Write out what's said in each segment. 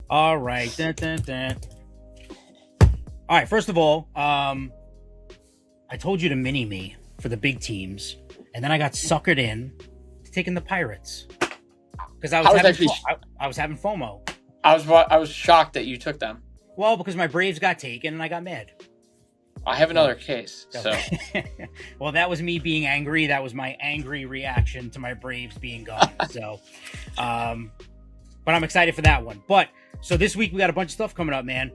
All right. Dun, dun, dun. All right. First of all, I told you to mini me for the big teams, and then I got suckered in to taking the Pirates because I was actually, I was having FOMO. I was shocked that you took them. Well, because my Braves got taken, and I got mad. I have another case, so Well, that was me being angry. That was my angry reaction to my Braves being gone. So, but I'm excited for that one. But so this week we got a bunch of stuff coming up, man.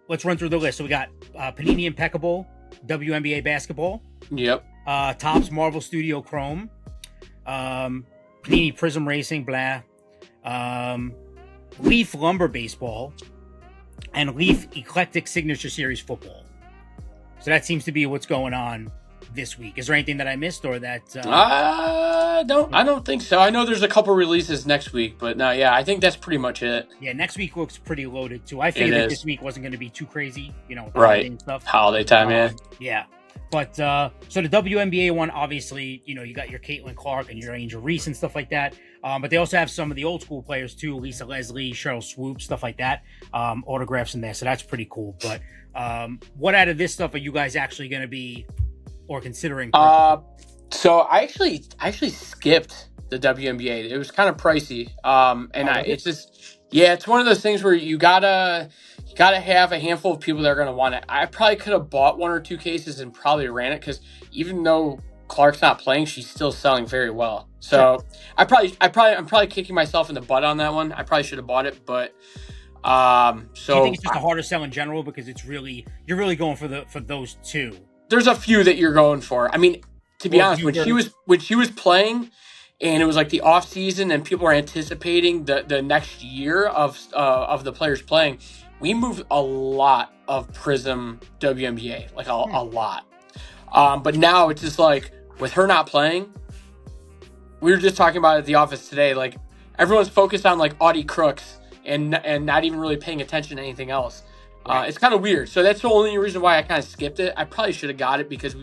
Let's run through the list. So we got Panini Impeccable, WNBA basketball, yep. Topps Marvel Studio Chrome, Panini Prism Racing, blah, Leaf Lumber Baseball, and Leaf Eclectic Signature Series Football. So that seems to be what's going on this week. Is there anything that I missed or that? I don't think so. I know there's a couple releases next week, but no, yeah, I think that's pretty much it. Yeah, next week looks pretty loaded too. I figured that this week wasn't going to be too crazy, with the holiday and stuff. Holiday time, yeah. Yeah. But so the WNBA one, obviously, you got your Caitlin Clark and your Angel Reese and stuff like that. But they also have some of the old school players too, Lisa Leslie, Cheryl Swoop, stuff like that. Autographs in there, so that's pretty cool. But what out of this stuff are you guys actually going to be or considering? So I actually skipped the WNBA. It was kind of pricey. It's just it's one of those things where you gotta have a handful of people that are gonna want it. I probably could have bought one or two cases and probably ran it because even though Clark's not playing, she's still selling very well. So sure. I'm probably kicking myself in the butt on that one. I probably should have bought it, but do you think it's just a harder sell in general because you're really going for those two? There's a few that you're going for. I mean, to be honest, when she was playing, and it was like the off season, and people were anticipating the next year of the players playing, we moved a lot of Prism WNBA, like a lot. But now it's just like with her not playing, we were just talking about it at the office today. Like everyone's focused on like Audie Crooks and not even really paying attention to anything else. It's kind of weird. So that's the only reason why I kind of skipped it. I probably should have got it because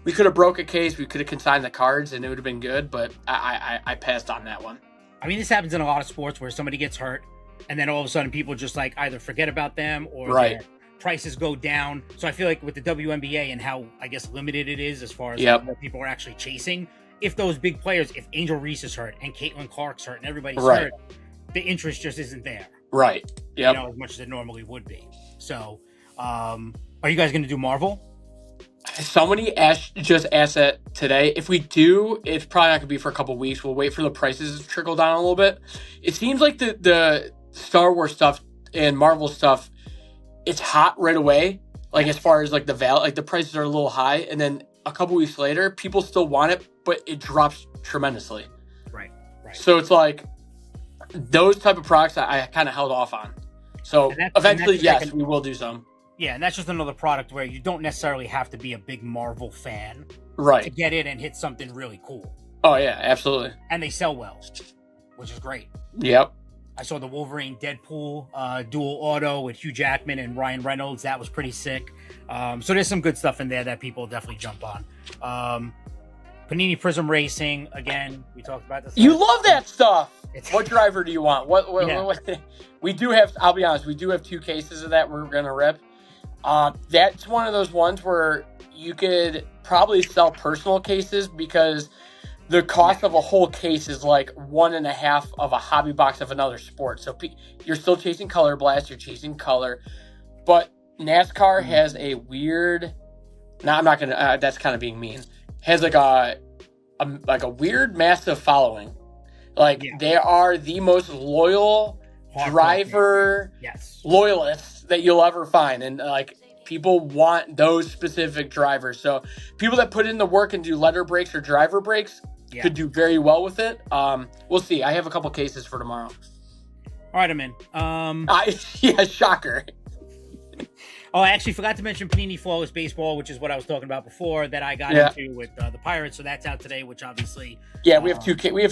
we could have broke a case. We could have consigned the cards and it would have been good. But I passed on that one. I mean, this happens in a lot of sports where somebody gets hurt and then all of a sudden people just like either forget about them or their prices go down. So I feel like with the WNBA and how, I guess, limited it is as far as what people are actually chasing, if those big players, if Angel Reese is hurt and Caitlin Clark's hurt and everybody's hurt, the interest just isn't there. Right. Yep. As much as it normally would be. So, are you guys going to do Marvel? Somebody just asked that today. If we do, it's probably not going to be for a couple of weeks. We'll wait for the prices to trickle down a little bit. It seems like the Star Wars stuff and Marvel stuff, it's hot right away. Like as far as like the value, like the prices are a little high, and then a couple weeks later, people still want it, but it drops tremendously. Right. So it's like those type of products I kind of held off on. So eventually, yes, we will do some. Yeah, and that's just another product where you don't necessarily have to be a big Marvel fan to get it and hit something really cool. Oh, yeah, absolutely. And they sell well, which is great. Yep. I saw the Wolverine Deadpool dual auto with Hugh Jackman and Ryan Reynolds. That was pretty sick. So there's some good stuff in there that people definitely jump on. Panini Prism Racing, again, we talked about this. You love that stuff. What driver do you want? What we do have, I'll be honest, we do have two cases of that we're going to rip. That's one of those ones where you could probably sell personal cases because the cost of a whole case is like 1.5 of a hobby box of another sport. So you're still chasing Color Blast, you're chasing color, but NASCAR has a weird, I'm not going to, that's kind of being mean, has like a weird massive following. They are the most loyal driver loyalists that you'll ever find. And like people want those specific drivers. So people that put in the work and do letter breaks or driver breaks could do very well with it. We'll see. I have a couple cases for tomorrow. All right, I'm in. Shocker. Oh, I actually forgot to mention Panini Flawless Baseball, which is what I was talking about before that I got into with the Pirates. So that's out today, which obviously. Yeah, we have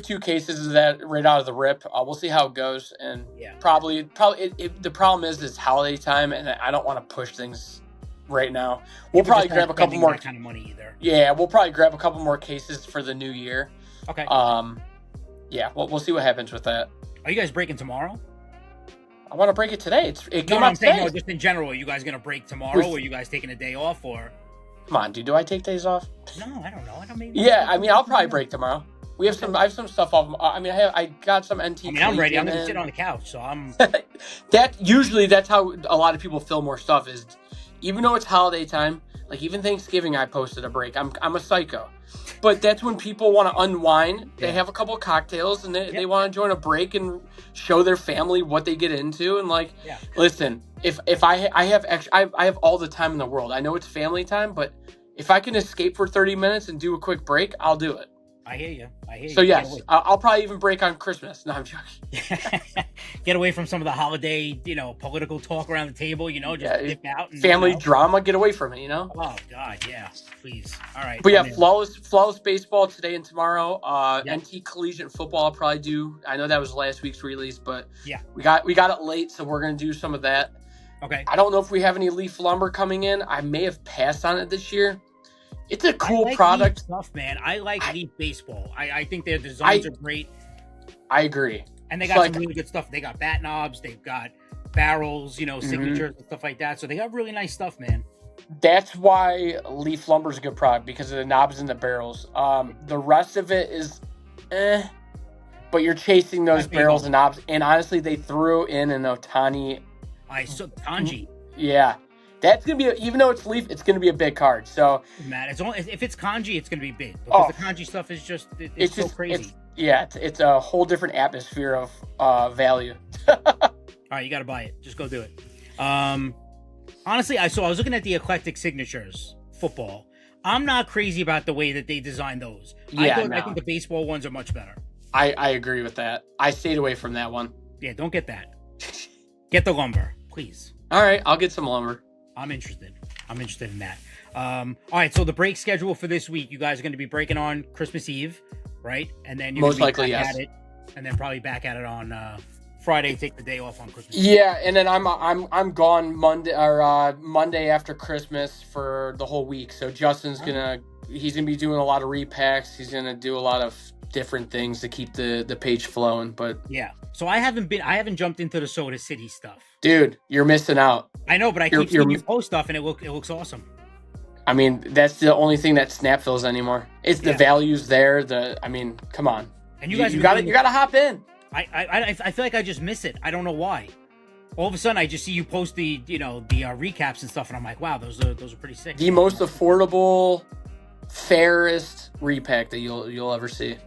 two cases of that right out of the rip. We'll see how it goes, and probably the problem is holiday time, and I don't want to push things right now. We'll probably grab a couple more kind of money either. Yeah, we'll probably grab a couple more cases for the new year. Okay. Yeah, we'll see what happens with that. Are you guys breaking tomorrow? I want to break it today. It came No, out I'm saying today. no, just in general. Are you guys gonna break tomorrow, or are you guys taking a day off, or? Come on, dude. Do I take days off? No, I don't know. I don't mean. Yeah, I mean, I'll probably break tomorrow. We have some. I have some stuff off. I mean, I got some NT. I mean, I'm ready. I'm gonna sit on the couch, so I'm. That's how a lot of people feel more stuff is, even though it's holiday time. Like even Thanksgiving, I posted a break. I'm a psycho, but that's when people want to unwind. They have a couple of cocktails and they want to join a break and show their family what they get into. And like, listen, if I have extra, I have all the time in the world. I know it's family time, but if I can escape for 30 minutes and do a quick break, I'll do it. I hear you. So yes, I'll probably even break on Christmas. No, I'm joking. Get away from some of the holiday, political talk around the table. Just dip out. And, family drama. Get away from it. Oh God, yeah. Please. All right. But yeah, flawless baseball today and tomorrow. NT collegiate football. I'll probably do. I know that was last week's release, but we got it late, so we're gonna do some of that. Okay. I don't know if we have any Leaf Lumber coming in. I may have passed on it this year. It's a cool product. Leaf stuff, man. I like Leaf baseball. I think their designs are great. I agree. And they got some really good stuff. They got bat knobs. They've got barrels, signatures and stuff like that. So they got really nice stuff, man. That's why Leaf Lumber is a good product, because of the knobs and the barrels. The rest of it is but you're chasing those barrels and knobs. And honestly, they threw in an Otani. Tanji. Yeah. That's going to be, even though it's Leaf, it's going to be a big card. So, Matt, it's only if it's kanji, it's going to be big, because the kanji stuff is just it's so crazy. It's a whole different atmosphere of value. All right, you got to buy it. Just go do it. Honestly, I was looking at the eclectic signatures football. I'm not crazy about the way that they designed those. I think the baseball ones are much better. I agree with that. I stayed away from that one. Yeah, don't get that. Get the lumber, please. All right, I'll get some lumber. I'm interested in that. All right, so the break schedule for this week, you guys are going to be breaking on Christmas Eve, right? And then you're most likely, back at it, and then probably back at it on Friday. Take the day off on Christmas. Yeah, and then I'm gone Monday after Christmas for the whole week. So Justin's he's gonna be doing a lot of repacks. He's gonna do a lot of different things to keep the page flowing. But yeah, so I haven't jumped into the Soda City stuff. Dude, you're missing out. I know, but I keep seeing you post stuff, and it looks awesome. I mean, that's the only thing that Snap fills anymore. It's the values there. Come on. And you gotta hop in. I feel like I just miss it. I don't know why. All of a sudden, I just see you post the recaps and stuff, and I'm like, wow, those are pretty sick. The most affordable, fairest repack that you'll ever see.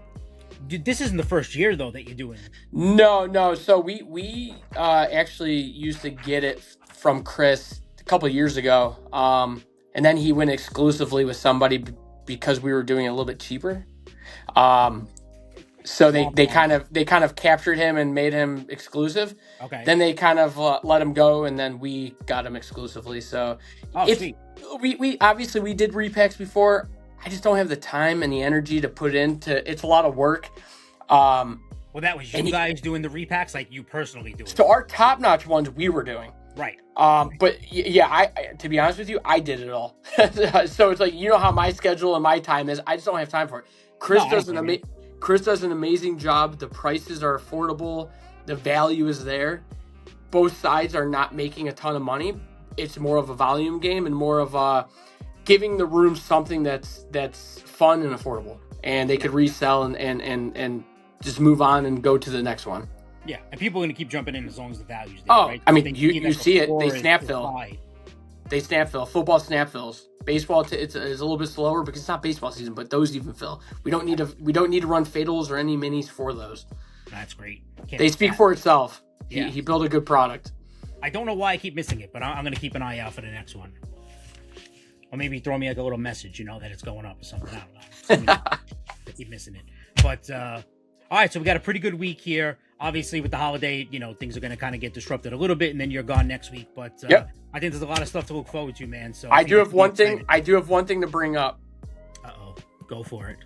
Dude, this isn't the first year though that you're doing it. No. So we actually used to get it from Chris a couple of years ago, and then he went exclusively with somebody because we were doing it a little bit cheaper. So they kind of captured him and made him exclusive. Okay. Then they kind of let him go, and then we got him exclusively. So sweet. We obviously we did repacks before. I just don't have the time and the energy to put into. It's a lot of work. Well, that was you guys doing the repacks, like you personally doing. So our top-notch ones we were doing. Right. But yeah, I to be honest with you, I did it all. So it's like, you know how my schedule and my time is. I just don't have time for it. Chris does an amazing job. The prices are affordable. The value is there. Both sides are not making a ton of money. It's more of a volume game and more of giving the room something that's fun and affordable, and they could resell and just move on and go to the next one. Yeah, and people are going to keep jumping in as long as the value's there, right? I mean, you see it. They snap fill. They snap fill. Football snap fills. Baseball it's a little bit slower because it's not baseball season, but those even fill. We don't need to run fatals or any minis for those. That's great. They speak for itself. Yeah. He built a good product. I don't know why I keep missing it, but I'm going to keep an eye out for the next one. Or maybe throw me like a little message, that it's going up or something. I don't know. I keep missing it. But, all right, so we got a pretty good week here. Obviously, with the holiday, things are going to kind of get disrupted a little bit, and then you're gone next week. But I think there's a lot of stuff to look forward to, man. So I do have one thing. I do have one thing to bring up. Uh-oh. Go for it.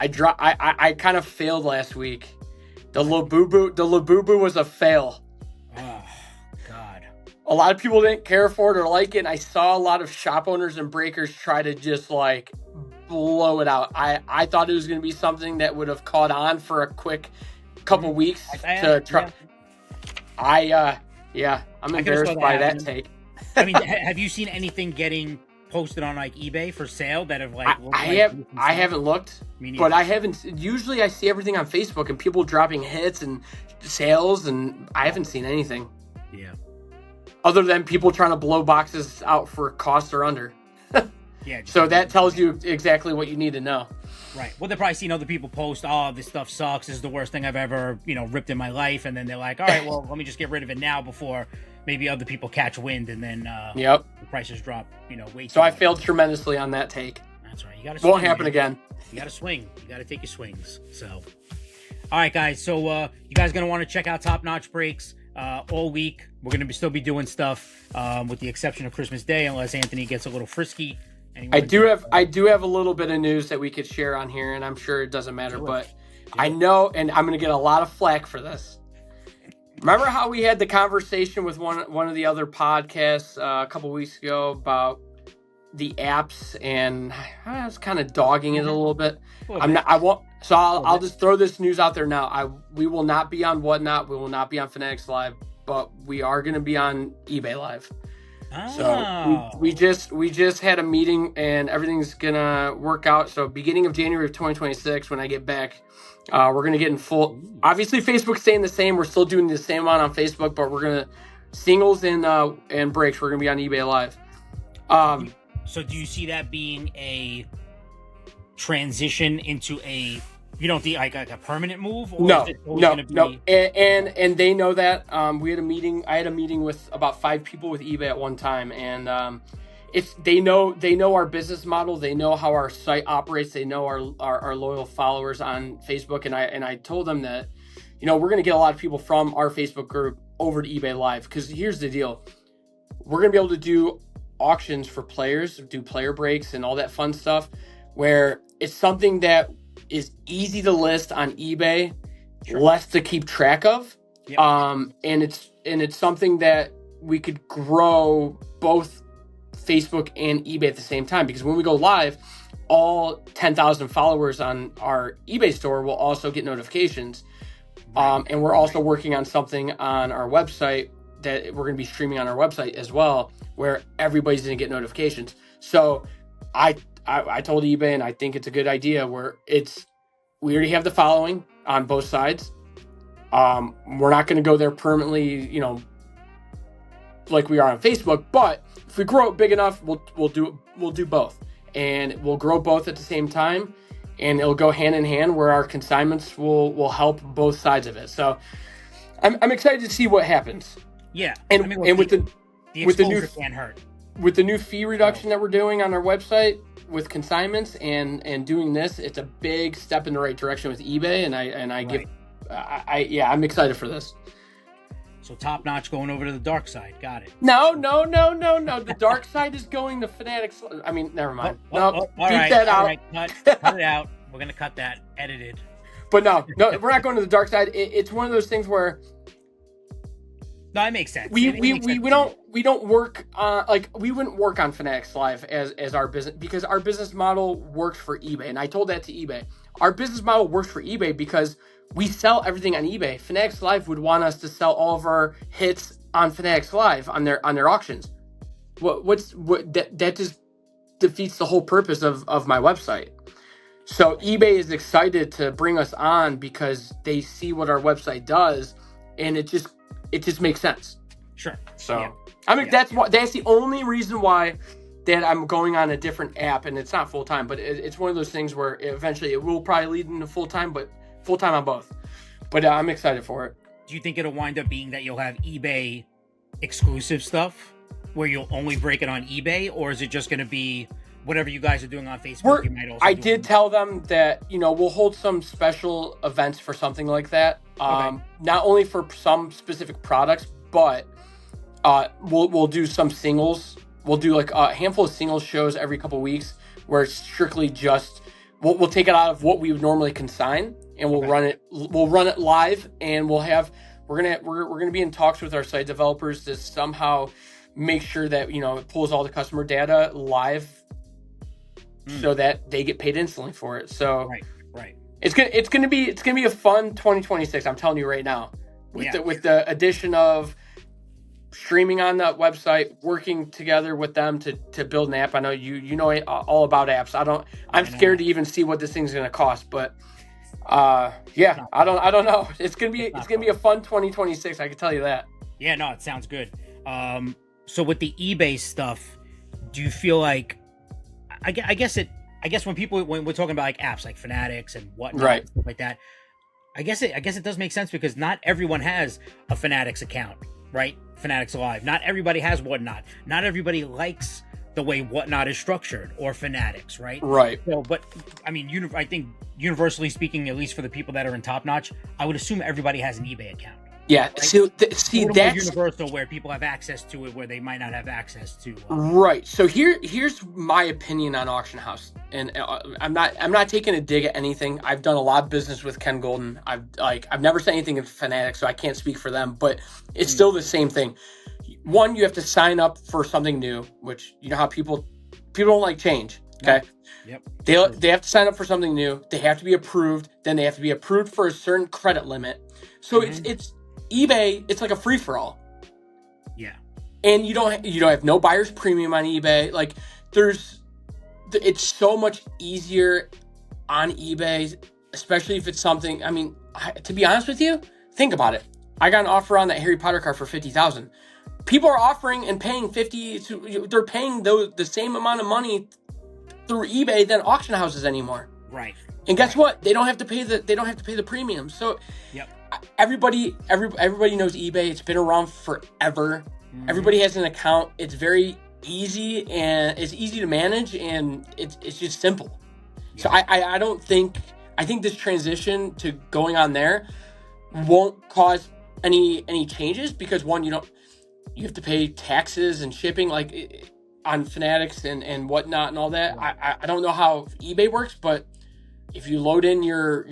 I kind of failed last week. The Labubu was a fail. Oh, God. A lot of people didn't care for it or like it. And I saw a lot of shop owners and breakers try to just blow it out. I thought it was going to be something that would have caught on for a quick couple weeks to try. I'm embarrassed by that take. I mean, have you seen anything getting posted on like eBay for sale that have like? I haven't looked, but I haven't. Usually, I see everything on Facebook and people dropping hits and sales, and I haven't seen anything. Yeah. Other than people trying to blow boxes out for cost or under. Yeah. So that tells you exactly what you need to know. Right. Well, they're probably seeing other people post, "Oh, this stuff sucks. This is the worst thing I've ever, ripped in my life," and then they're like, "All right, well, let me just get rid of it now before maybe other people catch wind, and then the prices drop, way too So much." I failed tremendously on that take. That's right. You got to. Won't happen again. You got to swing. You got to take your swings. So, all right, guys. So you guys gonna want to check out Top Notch Breaks all week. We're gonna still be doing stuff with the exception of Christmas Day, unless Anthony gets a little frisky. I do have a little bit of news that we could share on here, and I'm sure it doesn't matter, but I know, and I'm going to get a lot of flack for this. Remember how we had the conversation with one of the other podcasts a couple weeks ago about the apps, and I was kind of dogging it a little bit. I'll just throw this news out there now. We will not be on Whatnot. We will not be on Fanatics Live, but we are going to be on eBay Live. So we just had a meeting and everything's gonna work out. So beginning of January of 2026, when I get back, we're gonna get in full. Obviously, Facebook's staying the same. We're still doing the same amount on Facebook, but we're gonna singles and breaks. We're gonna be on eBay Live. So do you see that being a transition into a? You don't think like a permanent move? Or No. And they know that. We had a meeting. I had a meeting with about 5 people with eBay at one time, and they know our business model. They know how our site operates. They know our loyal followers on Facebook, and I told them that, we're going to get a lot of people from our Facebook group over to eBay Live, because here's the deal: we're going to be able to do auctions for players, do player breaks, and all that fun stuff, where it's something that is easy to list on eBay, less to keep track of. Yep. And it's something that we could grow both Facebook and eBay at the same time, because when we go live, all 10,000 followers on our eBay store will also get notifications. And we're also working on something on our website that we're going to be streaming on our website as well, where everybody's going to get notifications. So I told eBay, and I think it's a good idea, where we already have the following on both sides. We're not going to go there permanently, like we are on Facebook, but if we grow it big enough, we'll do both, and we'll grow both at the same time, and it'll go hand in hand, where our consignments will help both sides of it. So I'm excited to see what happens. Yeah. And with the new can't hurt. With the new fee reduction that we're doing on our website with consignments and doing this, it's a big step in the right direction with eBay, I'm excited for this. So Top Notch going over to the dark side. Got it. No. The dark side is going to Fanatics. I mean, never mind. Beat that out. Right, cut it out. We're gonna cut that. Edited. But no, we're not going to the dark side. It's one of those things where. No, it makes sense. We don't work we wouldn't work on Fanatics Live as our business, because our business model works for eBay, and I told that to eBay. Our business model works for eBay because we sell everything on eBay. Fanatics Live would want us to sell all of our hits on Fanatics Live on their auctions. That just defeats the whole purpose of my website. So eBay is excited to bring us on because they see what our website does, and it just makes sense. Sure. So that's the only reason why that I'm going on a different app, and it's not full time, but it's one of those things where eventually it will probably lead into full time, but full time on both. But I'm excited for it. Do you think it'll wind up being that you'll have eBay exclusive stuff where you'll only break it on eBay, or is it just going to be whatever you guys are doing on Facebook? I did tell them that we'll hold some special events for something like that. Not only for some specific products, but we'll do some singles. We'll do like a handful of singles shows every couple of weeks, where it's strictly just we'll take it out of what we would normally consign, and we'll run it. We'll run it live, and we're gonna be in talks with our site developers to somehow make sure that it pulls all the customer data live, so that they get paid instantly for it. So right. It's gonna be a fun 2026. I'm telling you right now. with the addition of streaming on that website, working together with them to build an app. I know you know all about apps. I'm scared to even see what this thing's going to cost, but I don't know. It's going to be a fun 2026. I can tell you that. Yeah, no, it sounds good. So with the eBay stuff, do you feel like, I guess when we're talking about like apps like Fanatics and whatnot, right, and stuff like that, I guess it does make sense because not everyone has a Fanatics account, right? Fanatics Live. Not everybody has Whatnot. Not everybody likes the way Whatnot is structured or Fanatics, right? Right. So, but I mean, I think universally speaking, at least for the people that are in Top Notch, I would assume everybody has an eBay account. Yeah. Right? See, that's universal where people have access to it, where they might not have access to. Right. So here's my opinion on Auction House, and I'm not taking a dig at anything. I've done a lot of business with Ken Golden. I've never said anything in Fanatics, so I can't speak for them. But it's still the same thing. One, you have to sign up for something new, which you know how people don't like change. Okay. Yep. They have to sign up for something new. They have to be approved. Then they have to be approved for a certain credit limit. So it's eBay. It's like a free for all. Yeah. And you don't have no buyer's premium on eBay. Like it's so much easier on eBay, especially if it's something. I mean, to be honest with you, think about it. I got an offer on that Harry Potter card for $50,000. People are offering and paying $50,000. They're paying the same amount of money through eBay than auction houses anymore. Right. And guess what? They don't have to pay the premium. So everybody knows eBay. It's been around forever. Everybody has an account. It's very easy and it's easy to manage and it's just simple. So I think this transition to going on there won't cause any changes because one, you have to pay taxes and shipping like on Fanatics and whatnot and all that. I don't know how eBay works, but if you load in your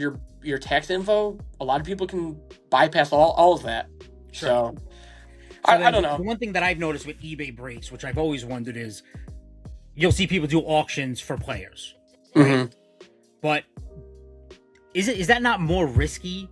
tax info, a lot of people can bypass all of that. Sure. So I don't know. The one thing that I've noticed with eBay breaks, which I've always wondered, is you'll see people do auctions for players, right? But is that not more risky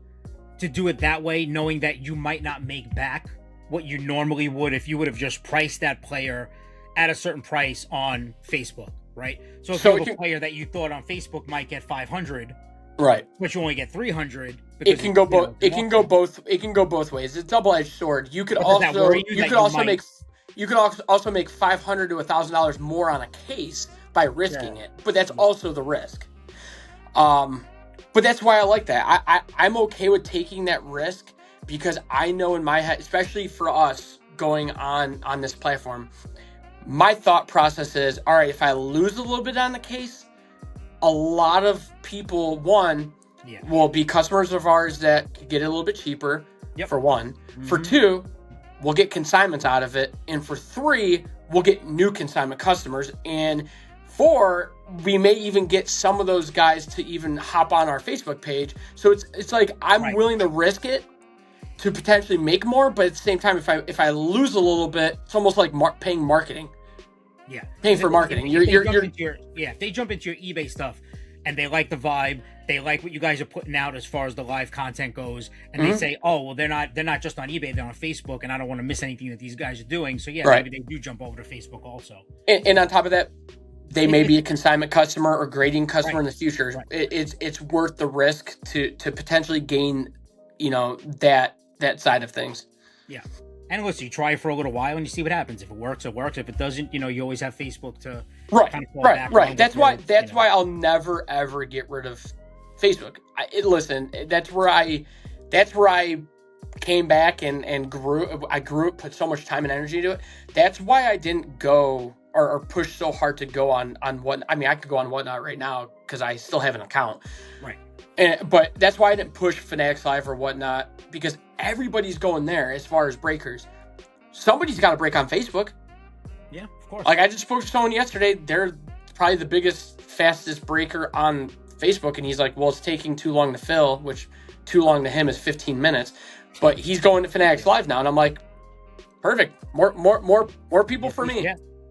to do it that way, knowing that you might not make back what you normally would if you would have just priced that player at a certain price on Facebook, right? So if you have a player that you thought on Facebook might get 500, right, but you only get 300, it can go both. It can go both. It can go both ways. It's a double-edged sword. You could also make $500 to $1,000 more on a case by risking it, but that's also the risk. But that's why I like that. I'm okay with taking that risk because I know in my head, especially for us going on this platform, my thought process is, all right, if I lose a little bit on the case, a lot of people, will be customers of ours that get it a little bit cheaper, for one. For two, we'll get consignments out of it. And for three, we'll get new consignment customers. And four, we may even get some of those guys to even hop on our Facebook page. So it's like I'm willing to risk it to potentially make more, but at the same time, if I lose a little bit, it's almost like paying marketing. Yeah, paying for marketing. If they jump into your eBay stuff and they like the vibe, they like what you guys are putting out as far as the live content goes, and they say, oh well, they're not just on eBay, they're on Facebook, and I don't want to miss anything that these guys are doing. So maybe they do jump over to Facebook also. And on top of that, they may be a consignment customer or grading customer in the future. Right. It's worth the risk to potentially gain, that side of things. Yeah. And listen, you try for a little while and you see what happens. If it works, it works. If it doesn't, you always have Facebook to kind of fall back on. That's why I'll never ever get rid of Facebook. That's where I came back and grew. I grew, put so much time and energy into it. That's why I didn't go or push so hard to go on what. I mean, I could go on Whatnot right now because I still have an account. Right. But that's why I didn't push Fanatics Live or Whatnot, because everybody's going there as far as breakers. Somebody's got to break on Facebook. Yeah, of course. Like I just spoke to someone yesterday. They're probably the biggest, fastest breaker on Facebook. And he's like, well, it's taking too long to fill, which too long to him is 15 minutes. But he's going to Fanatics Live now. And I'm like, perfect. More people for me.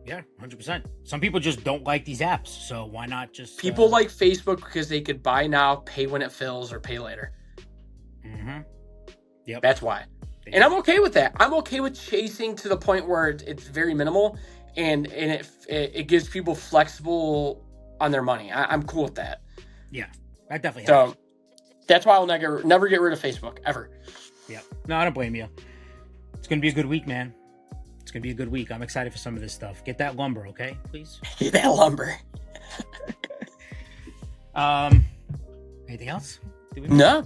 Yeah, 100%. Some people just don't like these apps, so why not just... People like Facebook because they could buy now, pay when it fills, or pay later. Yep. That's why. And I'm okay with that. I'm okay with chasing to the point where it's very minimal and it gives people flexible on their money. I'm cool with that. Yeah, I definitely have. So that's why I'll never get rid of Facebook ever. Yeah. No, I don't blame you. It's going to be a good week, man. It's going to be a good week. I'm excited for some of this stuff. Get that lumber, okay? Please. Get that lumber. Anything else? No.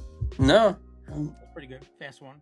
Pretty good. Fast one.